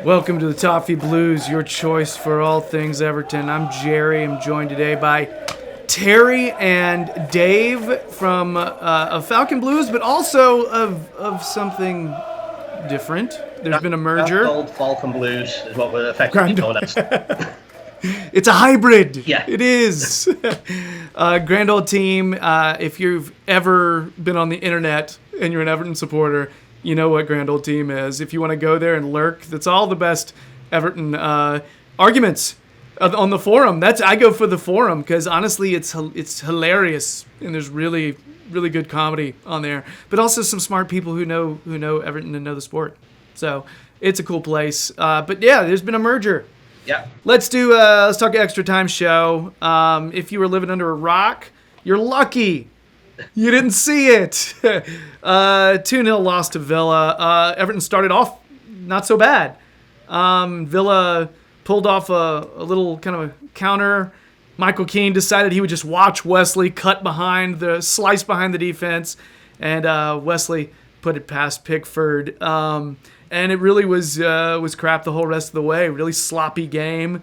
Welcome to the Toffee Blues, your choice for all things Everton. I'm Gerry. I'm joined today by Terry and Dave from of Falcon Blues, but also of something different. There's been a merger. Old Falcon Blues is what we're effectively known as. It's a hybrid. Yeah. It is. Grand old team. If you've ever been on the internet and you're an Everton supporter, you know what Grand Old Team is. If you want to go there and lurk, that's all the best Everton arguments on the forum. I go for the forum because honestly, it's hilarious and there's really good comedy on there. But also some smart people who know Everton and know the sport. So it's a cool place. But yeah, there's been a merger. Yeah. Let's talk extra time show. If you were living under a rock, you're lucky. You didn't see it. 2-0 loss to Villa. Everton started off not so bad. Villa pulled off a little kind of a counter. Michael Keane decided he would just watch Wesley slice behind the defense, and Wesley put it past Pickford. And it really was crap the whole rest of the way. Really sloppy game.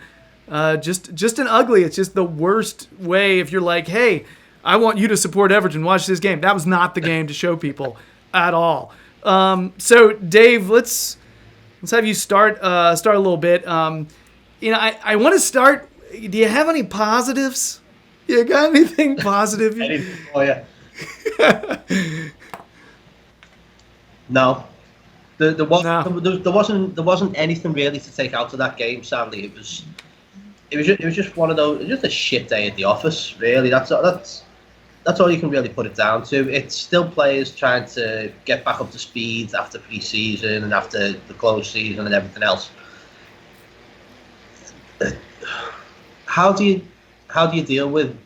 Just an ugly. It's just the worst way if you're like, hey, I want you to support Everton. Watch this game. That was not the game to show people at all. So Dave, let's have you start a little bit. I want to start. Do you have any positives? You got anything positive? Anything for you? No. There wasn't anything really to take out of that game. Sadly, it was just one of those. It was just a shit day at the office. Really, that's all you can really put it down to. It's still players trying to get back up to speed after pre-season and after the close season and everything else. How do you deal with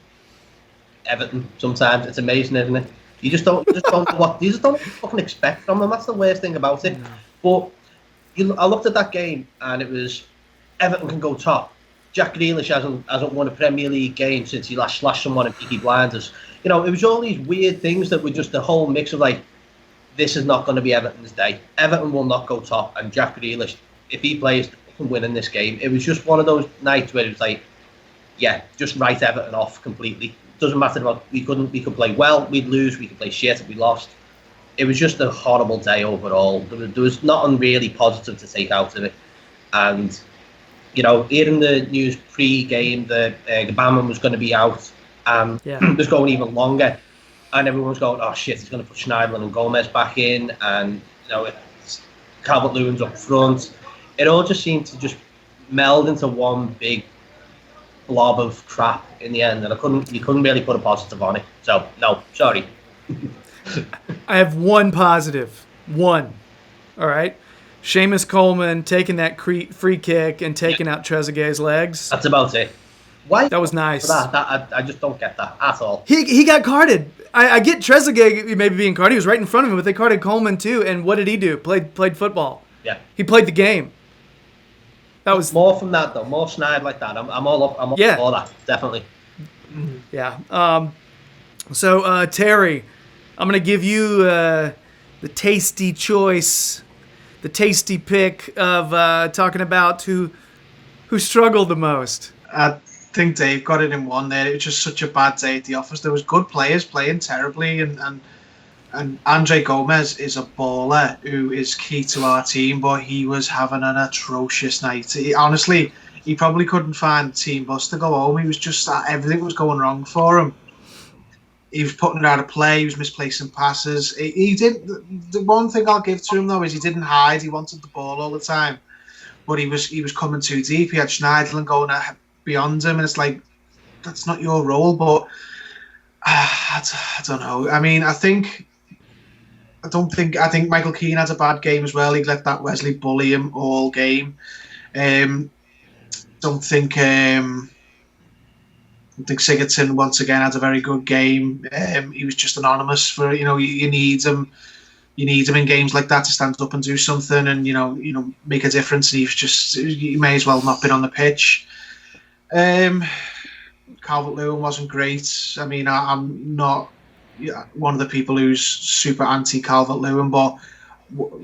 Everton? Sometimes it's amazing, isn't it? You just don't fucking expect from them. That's the worst thing about it. But I looked at that game and it was Everton can go top. Jack Grealish hasn't won a Premier League game since he last slashed someone in Peaky Blinders. It was all these weird things that were just a whole mix of like, this is not going to be Everton's day. Everton will not go top, and Jack Grealish, if he plays, can win in this game. It was just one of those nights where it was like, yeah, just write Everton off completely. Doesn't matter about we could play well, we'd lose, we could play shit, we lost. It was just a horrible day overall. There was nothing really positive to take out of it, and hearing the news pre-game that Gbamin was going to be out, it was going even longer, and everyone was going, oh shit, he's going to put Schneiderlin and Gomez back in, and Calvert-Lewin's up front. It all just seemed to just meld into one big blob of crap in the end, and you couldn't really put a positive on it. So no, sorry. I have one positive. One. All right. Seamus Coleman taking that free kick and taking out Trezeguet's legs. That's about it. Why? That was nice. I just don't get that at all. He got carded. I get Trezeguet maybe being carded. He was right in front of him, but they carded Coleman too. And what did he do? Played football. Yeah. He played the game. That was more from that though. More snide like that. I'm all up. I'm all for that. Definitely. Yeah. So Terry, I'm gonna give you the tasty choice. The tasty pick of talking about who struggled the most. I think Dave got it in one there. It was just such a bad day at the office. There was good players playing terribly, and Andre Gomez is a baller who is key to our team, but he was having an atrocious night. Honestly, he probably couldn't find team bus to go home. He was just everything was going wrong for him. He was putting it out of play. He was misplacing passes. He did. The one thing I'll give to him though is he didn't hide. He wanted the ball all the time, but he was coming too deep. He had Schneiderlin going beyond him, and it's like that's not your role. But I don't know. I mean, I think Michael Keane had a bad game as well. He let that Wesley bully him all game. Don't think Sigurdsson once again had a very good game. He was just anonymous for you need him. You need him in games like that to stand up and do something and make a difference. And he may as well not been on the pitch. Calvert-Lewin wasn't great. I mean, I'm not one of the people who's super anti Calvert-Lewin, but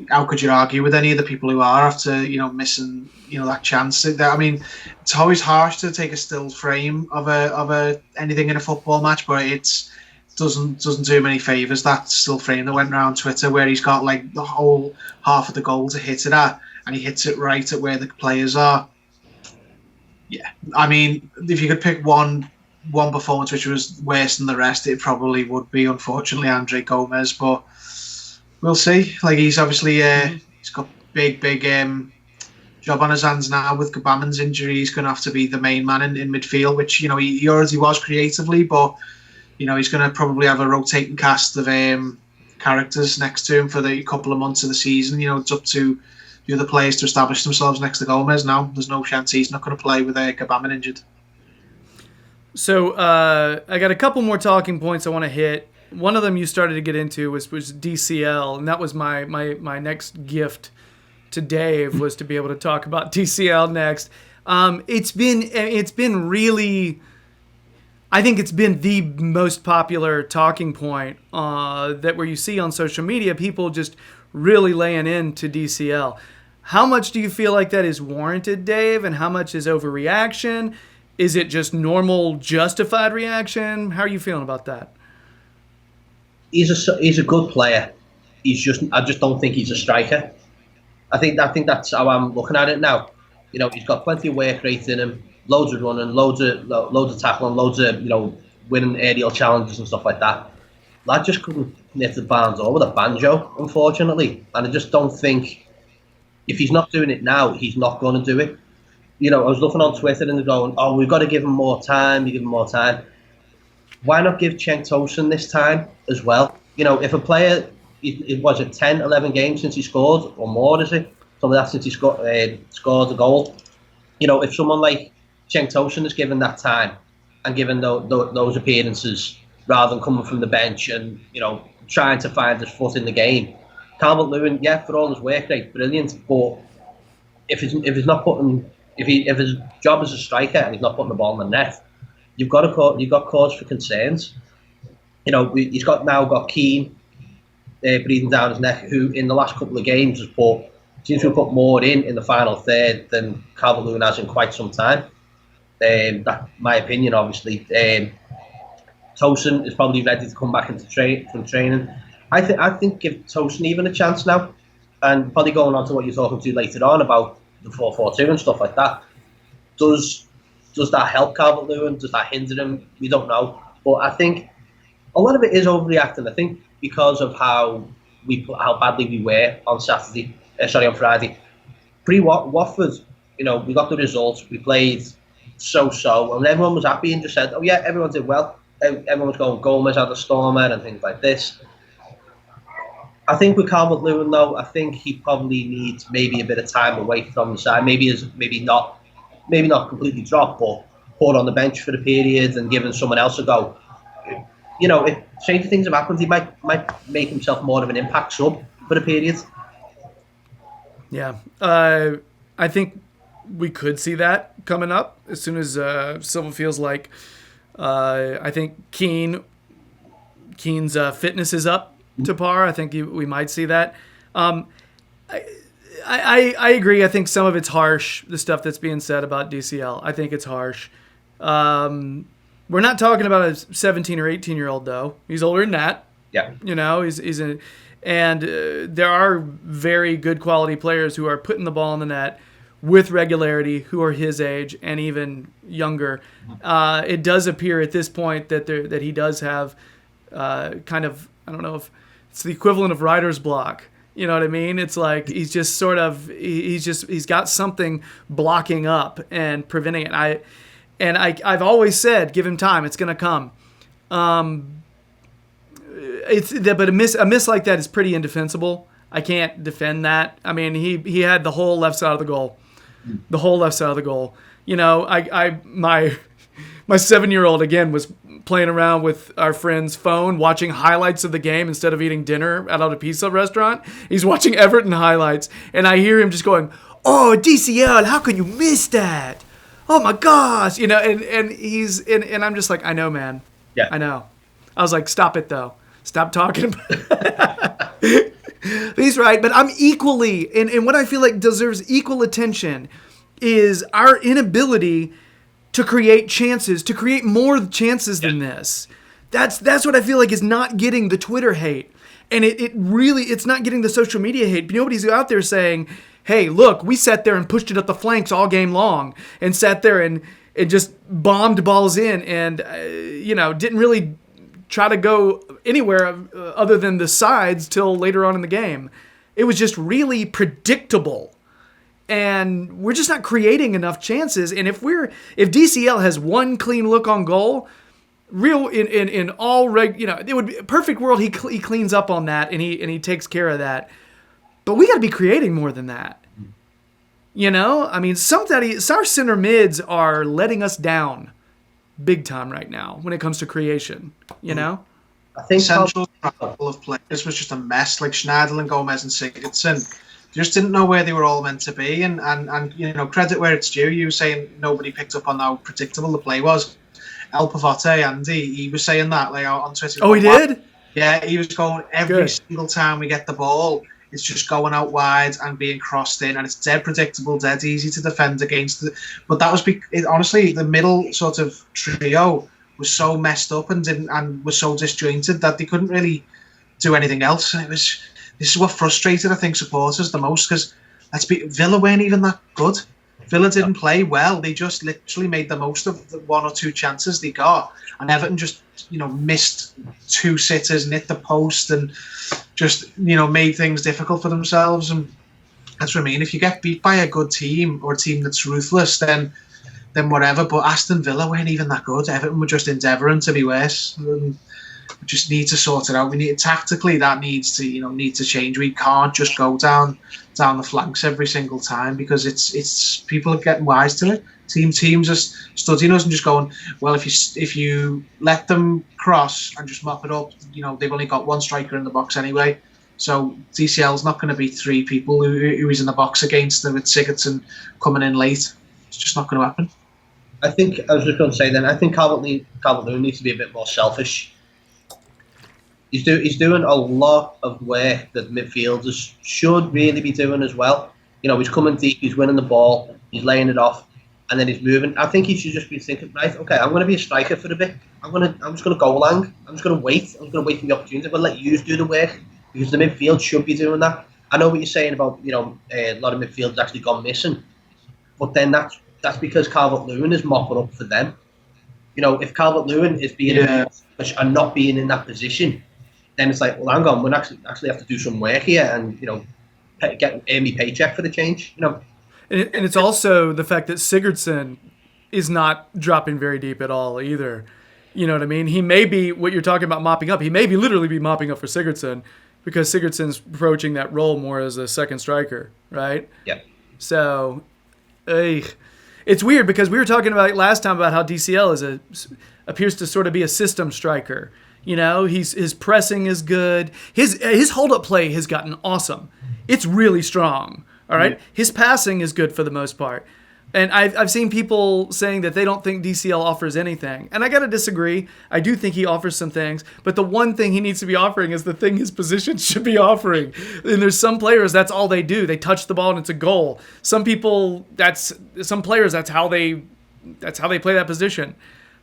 how could you argue with any of the people who are after missing that chance? I mean, it's always harsh to take a still frame of a anything in a football match, but it doesn't do many favours, that still frame that went around Twitter where he's got like the whole half of the goal to hit it at, and he hits it right at where the players are. Yeah, I mean, if you could pick one performance which was worse than the rest, it probably would be, unfortunately, Andre Gomez, but we'll see. Like, he's obviously he's got big job on his hands now with Gbamin's injury. He's going to have to be the main man in midfield, which he already was creatively, but he's going to probably have a rotating cast of characters next to him for the couple of months of the season. It's up to the other players to establish themselves next to Gomez now. There's no chance he's not going to play with Gbamin injured. So I got a couple more talking points I want to hit. One of them you started to get into was DCL, and that was my next gift to Dave, was to be able to talk about DCL next. It's been really, I think it's been the most popular talking point that where you see on social media people just really laying into DCL. How much do you feel like that is warranted, Dave, and how much is overreaction? Is it just normal, justified reaction? How are you feeling about that? He's a good player. I just don't think he's a striker. I think that's how I'm looking at it now. He's got plenty of work rate in him, loads of running, loads of tackling, loads of winning aerial challenges and stuff like that. Lad just couldn't hit the barn door with a banjo, unfortunately. And I just don't think, if he's not doing it now, he's not going to do it. I was looking on Twitter and they're going, "Oh, we've got to give him more time. You give him more time." Why not give Cenk Tosun this time as well? If a player, it was 10, 11 games since he scored, or more, is it? Some of that since he scored a goal. If someone like Cenk Tosun is given that time and given those appearances, rather than coming from the bench and trying to find his foot in the game, Calvert-Lewin, yeah, for all his work rate, brilliant. But if his job as a striker and he's not putting the ball in the net, you've got cause for concerns. He's got Keane breathing down his neck, who in the last couple of games seems to have put more in the final third than Calvert-Lewin has in quite some time. That's my opinion, obviously. Tosun is probably ready to come back into training. I think give Tosun even a chance now, and probably going on to what you're talking to later on about the 4-4-2 and stuff like that. Does that help Calvert-Lewin? Does that hinder him? We don't know. But I think a lot of it is overreacting. I think because of how badly we were on Friday. Pre-Watford, we got the results. We played so, and everyone was happy and just said, "Oh yeah, everyone did well." Everyone was going, Gomez had a stormer and things like this. I think with Calvert-Lewin, though, I think he probably needs maybe a bit of time away from the side. Maybe not completely drop, but put on the bench for the period and giving someone else a go. If stranger things have happened, he might make himself more of an impact sub for the period. Yeah, I think we could see that coming up as soon as Silva feels like. I think Keane's fitness is up to par. I think we might see that. I agree. I think some of it's harsh, the stuff that's being said about DCL. I think it's harsh. We're not talking about a 17 or 18-year-old, though. He's older than that. Yeah. And there are very good quality players who are putting the ball in the net with regularity, who are his age and even younger. It does appear at this point that he does have kind of, I don't know if it's the equivalent of writer's block. You know what I mean? It's like he's just sort of he's got something blocking up and preventing it. I've always said, give him time, it's gonna come. But a miss like that is pretty indefensible. I can't defend that. I mean, he had the whole left side of the goal. The whole left side of the goal. My 7-year-old again was playing around with our friend's phone, watching highlights of the game instead of eating dinner at a pizza restaurant. He's watching Everton highlights, and I hear him just going, "Oh, DCL, how can you miss that? Oh my gosh!" And I'm just like, I know, man. Yeah, I know. I was like, stop it though. Stop talking about it. He's right, but I'm equally, and what I feel like deserves equal attention is our inability to create chances, to create more chances than this. That's what I feel like is not getting the Twitter hate. And it's not getting the social media hate. Nobody's out there saying, hey, look, we sat there and pushed it up the flanks all game long and sat there and just bombed balls in and, didn't really try to go anywhere other than the sides till later on in the game. It was just really predictable. And we're just not creating enough chances. And if DCL has one clean look on goal, it would be a perfect world. He cleans up on that and he takes care of that. But we got to be creating more than that. I mean, our center mids are letting us down big time right now when it comes to creation. I think central couple of players was just a mess. Like Schneider and Gomez and Sigurdsson just didn't know where they were all meant to be. And credit where it's due. You were saying nobody picked up on how predictable the play was. El Pavote, Andy, he was saying that on Twitter. Oh, he did? Yeah, he was going every single time we get the ball, it's just going out wide and being crossed in, and it's dead predictable, dead easy to defend against. But that was honestly, the middle sort of trio was so messed up and was so disjointed that they couldn't really do anything else. And this is what frustrated, I think, supporters the most, because Villa weren't even that good. Villa didn't play well. They just literally made the most of the one or two chances they got. And Everton just, missed two sitters and hit the post and just, made things difficult for themselves. And that's what I mean. If you get beat by a good team or a team that's ruthless, then whatever. But Aston Villa weren't even that good. Everton were just endeavouring to be worse. We just need to sort it out. We need tactically that needs to change. We can't just go down the flanks every single time, because it's people are getting wise to it. Teams are studying us and just going, well, if you let them cross and just mop it up, they've only got one striker in the box anyway. So DCL's not going to be three people who he's in the box against with Sigurdsson coming in late. It's just not going to happen. I was just going to say then, I think Calvert-Lewin needs to be a bit more selfish. He's doing a lot of work that midfielders should really be doing as well. He's coming deep, he's winning the ball, he's laying it off, and then he's moving. I think he should just be thinking, right, okay, I'm going to be a striker for a bit. I'm just going to go along. I'm just going to wait. I'm going to wait for the opportunity. I'm going to let you do the work, because the midfield should be doing that. I know what you're saying about a lot of midfielders actually gone missing, but then that's because Calvert-Lewin is mopping up for them. If Calvert-Lewin is being and not being in that position, then it's like, well, hang on, we'll actually have to do some work here and, get me paycheck for the change, And it's also the fact that Sigurdsson is not dropping very deep at all either. You know what I mean? He may be, what you're talking about mopping up, he may be literally be mopping up for Sigurdsson, because Sigurdsson's approaching that role more as a second striker, right? Yeah. So, it's weird, because we were talking about last time about how DCL appears to sort of be a system striker. His pressing is good. His hold-up play has gotten awesome. It's really strong. All right, his passing is good for the most part. And I've seen people saying that they don't think DCL offers anything, and I gotta disagree. I do think he offers some things, but the one thing he needs to be offering is the thing his position should be offering. And there's some players that's all they do. They touch the ball and it's a goal. Some players that's how they play that position.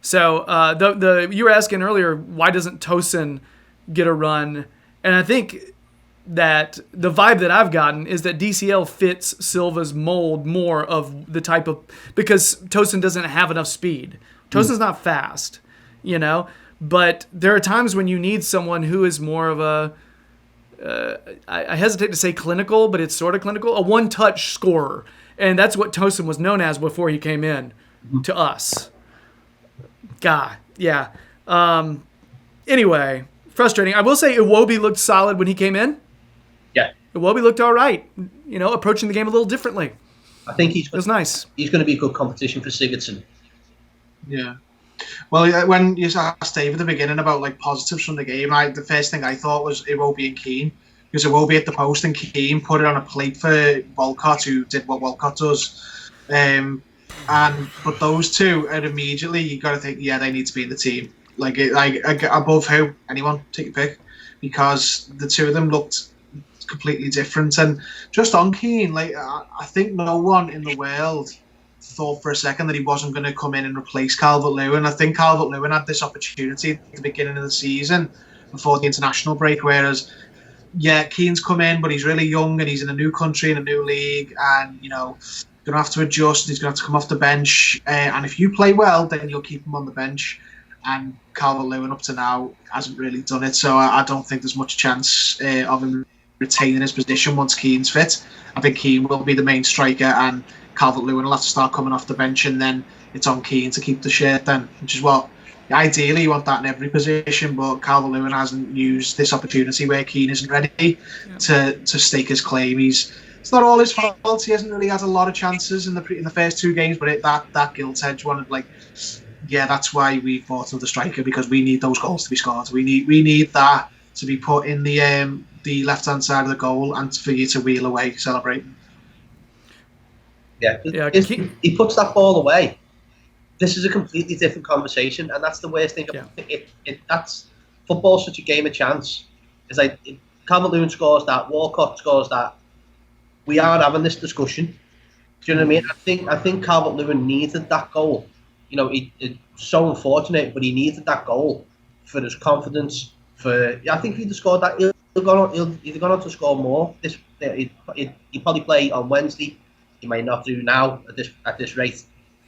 So you were asking earlier, why doesn't Tosin get a run? And I think that the vibe that I've gotten is that DCL fits Silva's mold more of the type of, because Tosin doesn't have enough speed. Tosin's not fast, but there are times when you need someone who is more of I hesitate to say clinical, but it's sort of clinical, a one-touch scorer. And that's what Tosin was known as before he came in to us. God, yeah. Anyway, frustrating. I will say Iwobi looked solid when he came in. Yeah. Iwobi looked all right, approaching the game a little differently. I think it was nice. He's going to be a good competition for Sigurdsson. Yeah. Well, when you asked Dave at the beginning about positives from the game, the first thing I thought was Iwobi and Keane, because Iwobi at the post and Keane put it on a plate for Walcott, who did what Walcott does. But those two are immediately, you got to think, they need to be in the team. Above who? Anyone, take your pick. Because the two of them looked completely different. And just on Keane, like I think no one in the world thought for a second that he wasn't going to come in and replace Calvert-Lewin. I think Calvert-Lewin had this opportunity at the beginning of the season before the international break, whereas Keane's come in, but he's really young and he's in a new country, in a new league, and going to have to adjust. He's going to have to come off the bench, and if you play well, then you'll keep him on the bench. And Calvert-Lewin up to now hasn't really done it, so I don't think there's much chance of him retaining his position once Keane's fit. I think Keane will be the main striker, and Calvert-Lewin will have to start coming off the bench, and then it's on Keane to keep the shirt then, which is what ideally you want that in every position, but Calvert-Lewin hasn't used this opportunity where Keane isn't ready to stake his claim. It's not all his fault. He hasn't really had a lot of chances in the first 2 games, but that gilt edge one, that's why we bought another striker, because we need those goals to be scored. We need that to be put in the left hand side of the goal, and for you to wheel away celebrating. He puts that ball away. This is a completely different conversation, and that's the worst thing about it. That's football's such a game of chance. It's like Calvert-Lewin scores that, Walcott scores that. We aren't having this discussion. Do you know what I mean? I think Calvert-Lewin needed that goal. It's so unfortunate, but he needed that goal for his confidence. I think if he'd have scored that, he'd have gone on to score more. He'd probably play on Wednesday. He might not do now at this rate,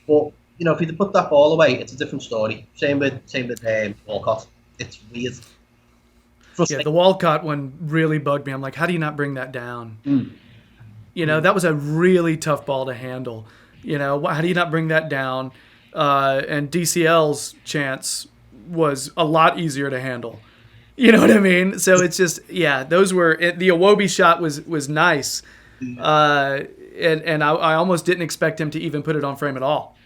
but if he'd have put that ball away, it's a different story. Same with Walcott. It's weird. Yeah, the Walcott one really bugged me. I'm like, how do you not bring that down? That was a really tough ball to handle. How do you not bring that down? And DCL's chance was a lot easier to handle. You know what I mean? So it's just, those were the Iwobi shot was nice, and I almost didn't expect him to even put it on frame at all.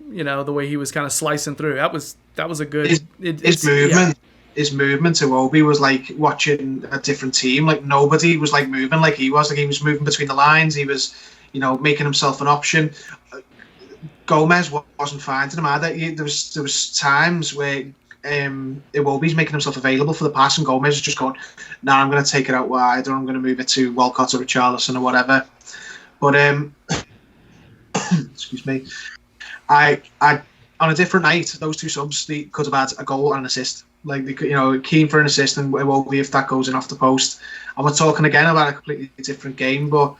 The way he was kind of slicing through, that was a good. His movement. His movement to Obi was like watching a different team. Like nobody was like moving like he was. Like he was moving between the lines. He was, making himself an option. Gomez wasn't finding him either. There was times where Iwobi's making himself available for the pass, and Gomez is just going, "Nah, I'm going to take it out wide, or I'm going to move it to Walcott or Richarlison or whatever." But excuse me, I on a different night, those two subs they could have had a goal and an assist. Like they could, Keen for an assist, and Iwobi if that goes in off the post. And we're talking again about a completely different game, but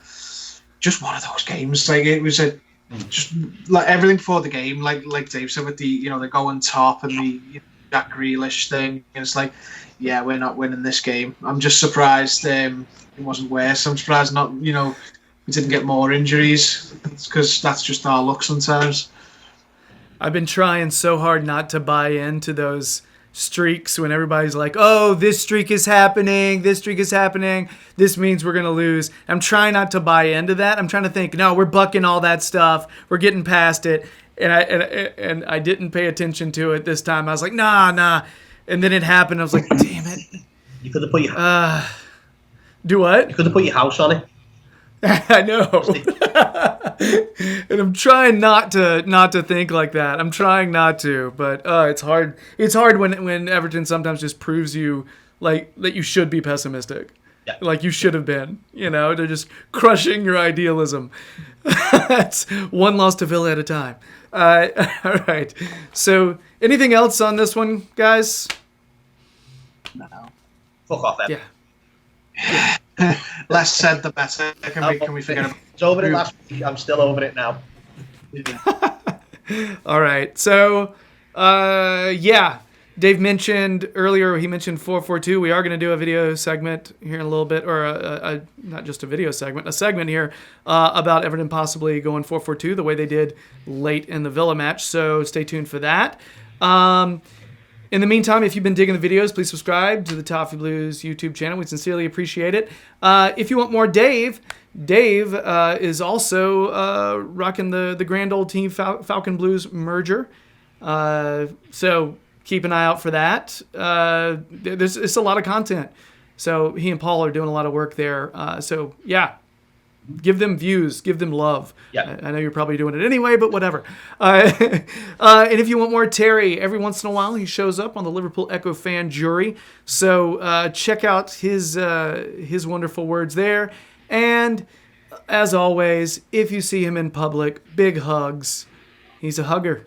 just one of those games. Like it was just like everything for the game. Like Dave said with the the going top and the Jack Grealish thing. And it's like, we're not winning this game. I'm just surprised it wasn't worse. I'm surprised not we didn't get more injuries, because that's just our luck sometimes. I've been trying so hard not to buy into those streaks when everybody's like, oh, this streak is happening, this means we're going to lose. I'm trying not to buy into that. I'm trying to think, no, we're bucking all that stuff. We're getting past it. And I didn't pay attention to it this time. I was like, nah. And then it happened. I was like, damn it. You could have put your do what? You could have put your house on it. I know. And I'm trying not to think like that. I'm trying not to, but it's hard. It's hard when Everton sometimes just proves you like that you should be pessimistic. Yeah. Like you should have been. They're just crushing your idealism. That's one loss to Villa at a time. All right. So, anything else on this one, guys? No. Fuck off, Evan. Yeah. Less said, the better. Can we forget about it? It's over it last week. I'm still over it now. All right. So, Dave mentioned earlier, he mentioned 442. We are going to do a video segment here in a little bit, or a not just a video segment, a segment here about Everton possibly going 442 the way they did late in the Villa match. So stay tuned for that. In the meantime, if you've been digging the videos, please subscribe to the Toffee Blues YouTube channel. We sincerely appreciate it. If you want more Dave is also rocking the grand old team Falcon Blues merger. So keep an eye out for that. It's a lot of content. So he and Paul are doing a lot of work there. So yeah, Give them views. Give them love. Yeah. I know you're probably doing it anyway, but whatever. And if you want more Terry, every once in a while he shows up on the Liverpool Echo fan jury. So check out his wonderful words there. And as always, if you see him in public, big hugs. He's a hugger.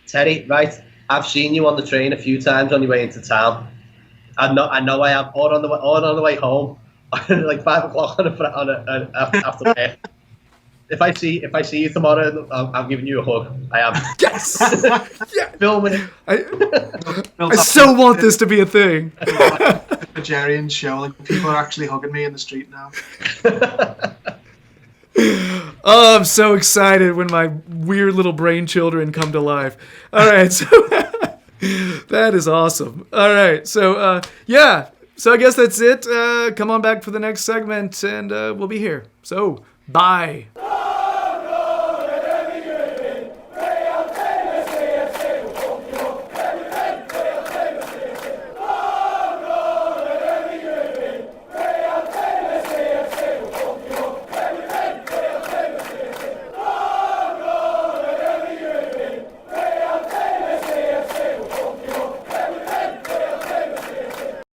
Terry, right? I've seen you on the train a few times on your way into town. I know I have. Or on the way home, like 5 o'clock after work. If I see you tomorrow, I'm giving you a hug. I am. Yes. Yeah. Filming it. I so want this to be a thing. A Gerry and show, like people are actually hugging me in the street now. Oh, I'm so excited when my weird little brain children come to life. All right, so that is awesome. All right, so yeah, so I guess that's it. Come on back for the next segment, and we'll be here. So, bye.